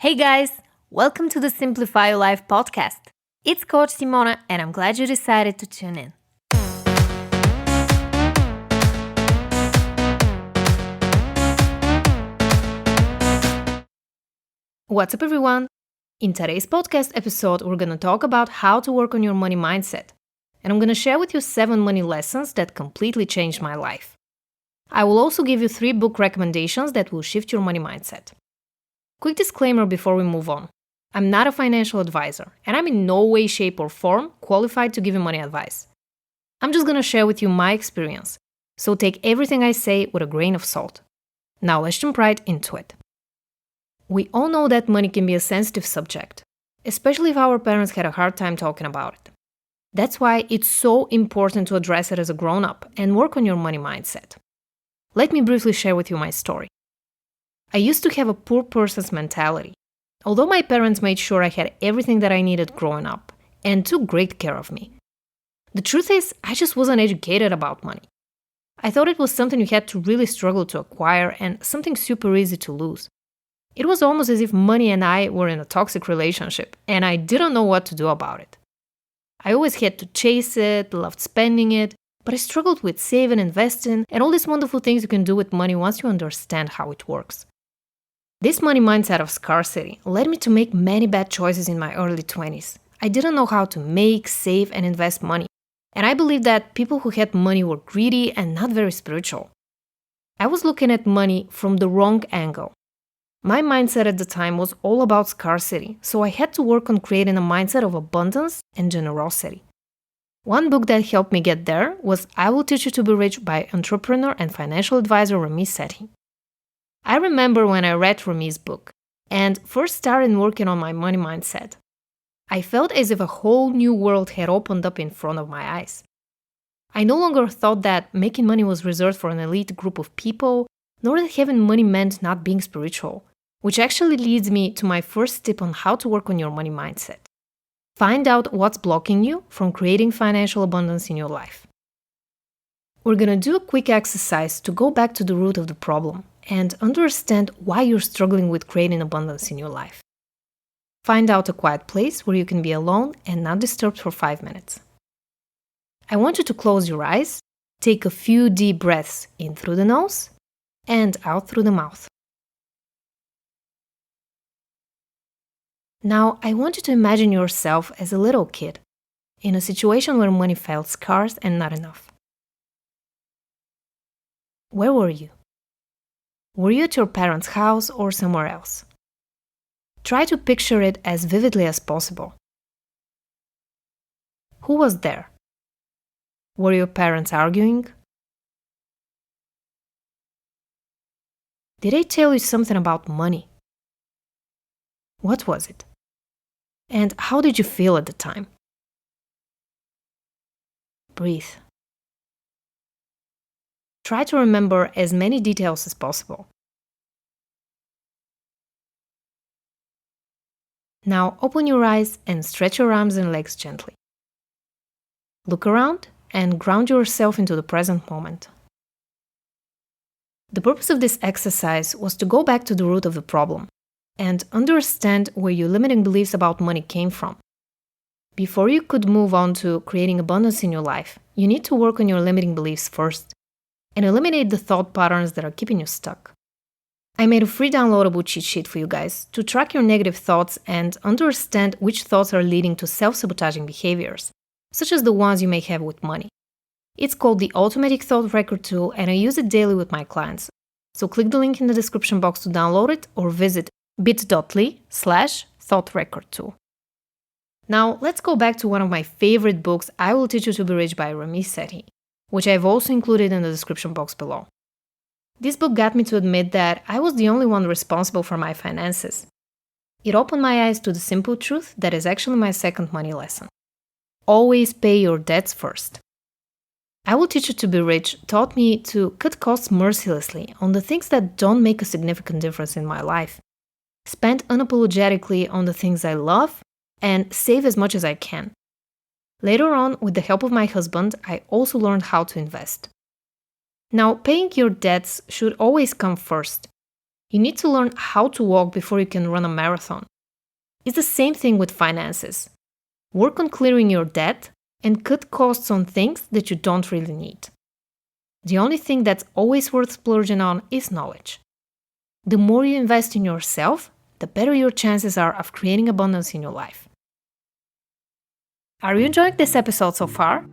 Hey guys, welcome to the Simplify Your Life podcast. It's Coach Simona, and I'm glad you decided to tune in. What's up, everyone? In today's podcast episode, we're going to talk about how to work on your money mindset. And I'm going to share with you 7 money lessons that completely changed my life. I will also give you 3 book recommendations that will shift your money mindset. Quick disclaimer before we move on. I'm not a financial advisor, and I'm in no way, shape, or form qualified to give you money advice. I'm just going to share with you my experience, so take everything I say with a grain of salt. Now let's jump right into it. We all know that money can be a sensitive subject, especially if our parents had a hard time talking about it. That's why it's so important to address it as a grown-up and work on your money mindset. Let me briefly share with you my story. I used to have a poor person's mentality, although my parents made sure I had everything that I needed growing up and took great care of me. The truth is, I just wasn't educated about money. I thought it was something you had to really struggle to acquire and something super easy to lose. It was almost as if money and I were in a toxic relationship, and I didn't know what to do about it. I always had to chase it, loved spending it, but I struggled with saving, investing, and all these wonderful things you can do with money once you understand how it works. This money mindset of scarcity led me to make many bad choices in my early 20s. I didn't know how to make, save, and invest money, and I believed that people who had money were greedy and not very spiritual. I was looking at money from the wrong angle. My mindset at the time was all about scarcity, so I had to work on creating a mindset of abundance and generosity. One book that helped me get there was I Will Teach You to Be Rich by entrepreneur and financial advisor Ramit Sethi. I remember when I read Ramit's book and first started working on my money mindset. I felt as if a whole new world had opened up in front of my eyes. I no longer thought that making money was reserved for an elite group of people, nor that having money meant not being spiritual, which actually leads me to my first tip on how to work on your money mindset. Find out what's blocking you from creating financial abundance in your life. We're going to do a quick exercise to go back to the root of the problem and understand why you're struggling with creating abundance in your life. Find out a quiet place where you can be alone and not disturbed for 5 minutes. I want you to close your eyes, take a few deep breaths in through the nose and out through the mouth. Now, I want you to imagine yourself as a little kid in a situation where money felt scarce and not enough. Where were you? Were you at your parents' house or somewhere else? Try to picture it as vividly as possible. Who was there? Were your parents arguing? Did they tell you something about money? What was it? And how did you feel at the time? Breathe. Try to remember as many details as possible. Now open your eyes and stretch your arms and legs gently. Look around and ground yourself into the present moment. The purpose of this exercise was to go back to the root of the problem and understand where your limiting beliefs about money came from. Before you could move on to creating abundance in your life, you need to work on your limiting beliefs first and eliminate the thought patterns that are keeping you stuck. I made a free downloadable cheat sheet for you guys to track your negative thoughts and understand which thoughts are leading to self-sabotaging behaviors, such as the ones you may have with money. It's called the Automatic Thought Record Tool, and I use it daily with my clients. So click the link in the description box to download it or visit bit.ly/thoughtrecordtool. Now, let's go back to one of my favorite books, I Will Teach You to Be Rich by Ramit Sethi, which I've also included in the description box below. This book got me to admit that I was the only one responsible for my finances. It opened my eyes to the simple truth that is actually my second money lesson. Always pay your debts first. I Will Teach You to Be Rich taught me to cut costs mercilessly on the things that don't make a significant difference in my life, spend unapologetically on the things I love, and save as much as I can. Later on, with the help of my husband, I also learned how to invest. Now, paying your debts should always come first. You need to learn how to walk before you can run a marathon. It's the same thing with finances. Work on clearing your debt and cut costs on things that you don't really need. The only thing that's always worth splurging on is knowledge. The more you invest in yourself, the better your chances are of creating abundance in your life. Are you enjoying this episode so far?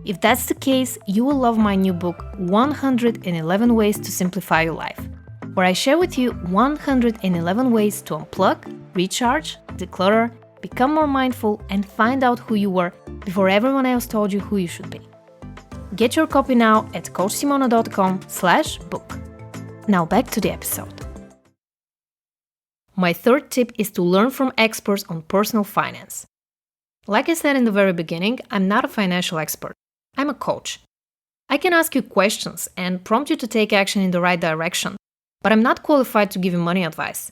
If that's the case, you will love my new book, 111 Ways to Simplify Your Life, where I share with you 111 ways to unplug, recharge, declutter, become more mindful, and find out who you were before everyone else told you who you should be. Get your copy now at coachsimona.com/book. Now back to the episode. My third tip is to learn from experts on personal finance. Like I said in the very beginning, I'm not a financial expert. I'm a coach. I can ask you questions and prompt you to take action in the right direction, but I'm not qualified to give you money advice.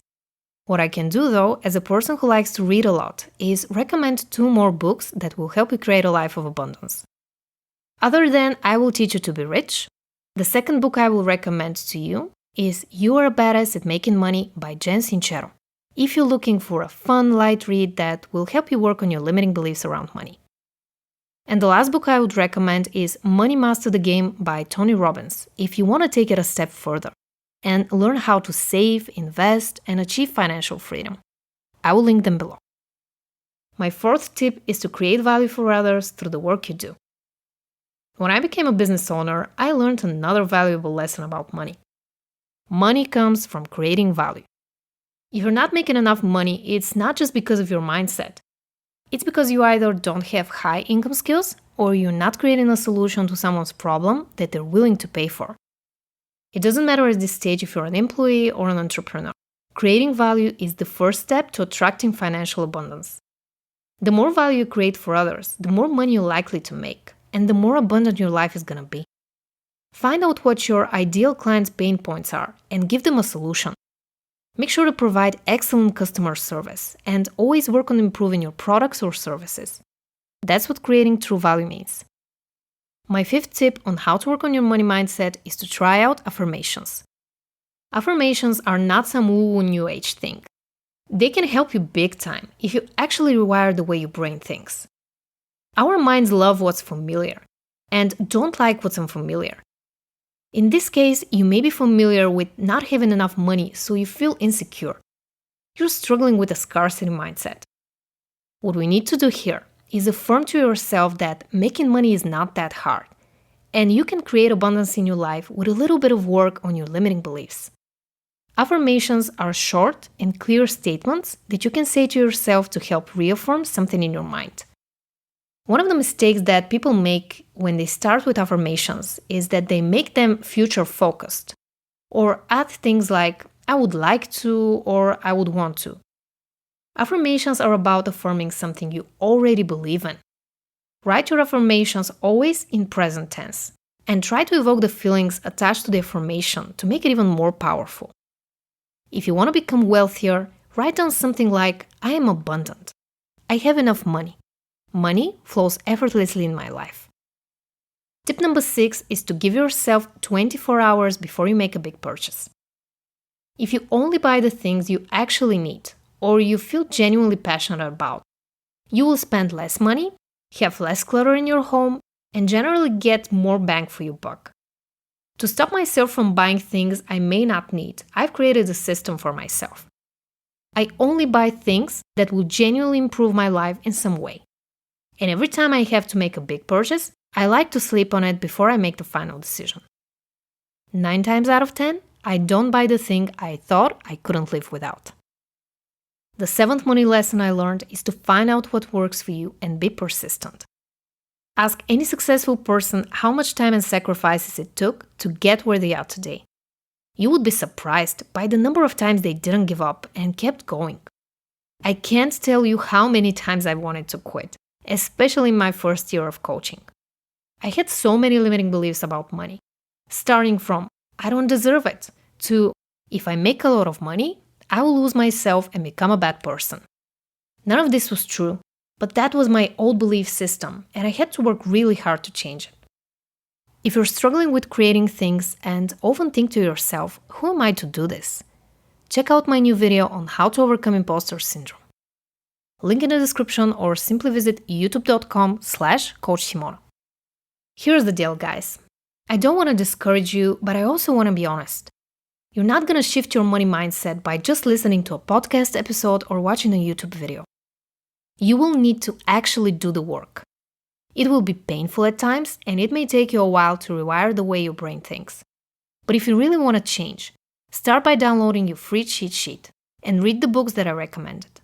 What I can do, though, as a person who likes to read a lot, is recommend 2 more books that will help you create a life of abundance. Other than I Will Teach You to Be Rich, the second book I will recommend to you is You Are a Badass at Making Money by Jen Sincero, if you're looking for a fun, light read that will help you work on your limiting beliefs around money. And the last book I would recommend is Money Master the Game by Tony Robbins, if you want to take it a step further and learn how to save, invest, and achieve financial freedom. I will link them below. My fourth tip is to create value for others through the work you do. When I became a business owner, I learned another valuable lesson about money. Money comes from creating value. If you're not making enough money, it's not just because of your mindset. It's because you either don't have high income skills or you're not creating a solution to someone's problem that they're willing to pay for. It doesn't matter at this stage if you're an employee or an entrepreneur. Creating value is the first step to attracting financial abundance. The more value you create for others, the more money you're likely to make, and the more abundant your life is going to be. Find out what your ideal client's pain points are and give them a solution. Make sure to provide excellent customer service and always work on improving your products or services. That's what creating true value means. My fifth tip on how to work on your money mindset is to try out affirmations. Affirmations are not some woo-woo new age thing. They can help you big time if you actually rewire the way your brain thinks. Our minds love what's familiar and don't like what's unfamiliar. In this case, you may be familiar with not having enough money, so you feel insecure. You're struggling with a scarcity mindset. What we need to do here is affirm to yourself that making money is not that hard, and you can create abundance in your life with a little bit of work on your limiting beliefs. Affirmations are short and clear statements that you can say to yourself to help reaffirm something in your mind. One of the mistakes that people make when they start with affirmations is that they make them future-focused or add things like, I would like to or I would want to. Affirmations are about affirming something you already believe in. Write your affirmations always in present tense and try to evoke the feelings attached to the affirmation to make it even more powerful. If you want to become wealthier, write down something like, I am abundant. I have enough money. Money flows effortlessly in my life. Tip number 6 is to give yourself 24 hours before you make a big purchase. If you only buy the things you actually need or you feel genuinely passionate about, you will spend less money, have less clutter in your home, and generally get more bang for your buck. To stop myself from buying things I may not need, I've created a system for myself. I only buy things that will genuinely improve my life in some way. And every time I have to make a big purchase, I like to sleep on it before I make the final decision. 9 times out of 10, I don't buy the thing I thought I couldn't live without. The 7th money lesson I learned is to find out what works for you and be persistent. Ask any successful person how much time and sacrifices it took to get where they are today. You would be surprised by the number of times they didn't give up and kept going. I can't tell you how many times I wanted to quit, especially in my first year of coaching. I had so many limiting beliefs about money, starting from I don't deserve it to if I make a lot of money, I will lose myself and become a bad person. None of this was true, but that was my old belief system, and I had to work really hard to change it. If you're struggling with creating things and often think to yourself, who am I to do this? check out my new video on how to overcome imposter syndrome. Link in the description or simply visit youtube.com/coachsimona. Here's the deal, guys. I don't want to discourage you, but I also want to be honest. You're not going to shift your money mindset by just listening to a podcast episode or watching a YouTube video. You will need to actually do the work. It will be painful at times, and it may take you a while to rewire the way your brain thinks. But if you really want to change, start by downloading your free cheat sheet and read the books that I recommended.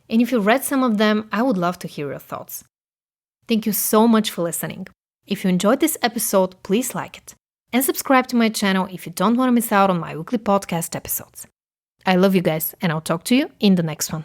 And if you've read some of them, I would love to hear your thoughts. Thank you so much for listening. If you enjoyed this episode, please like it. And subscribe to my channel if you don't want to miss out on my weekly podcast episodes. I love you guys, and I'll talk to you in the next one.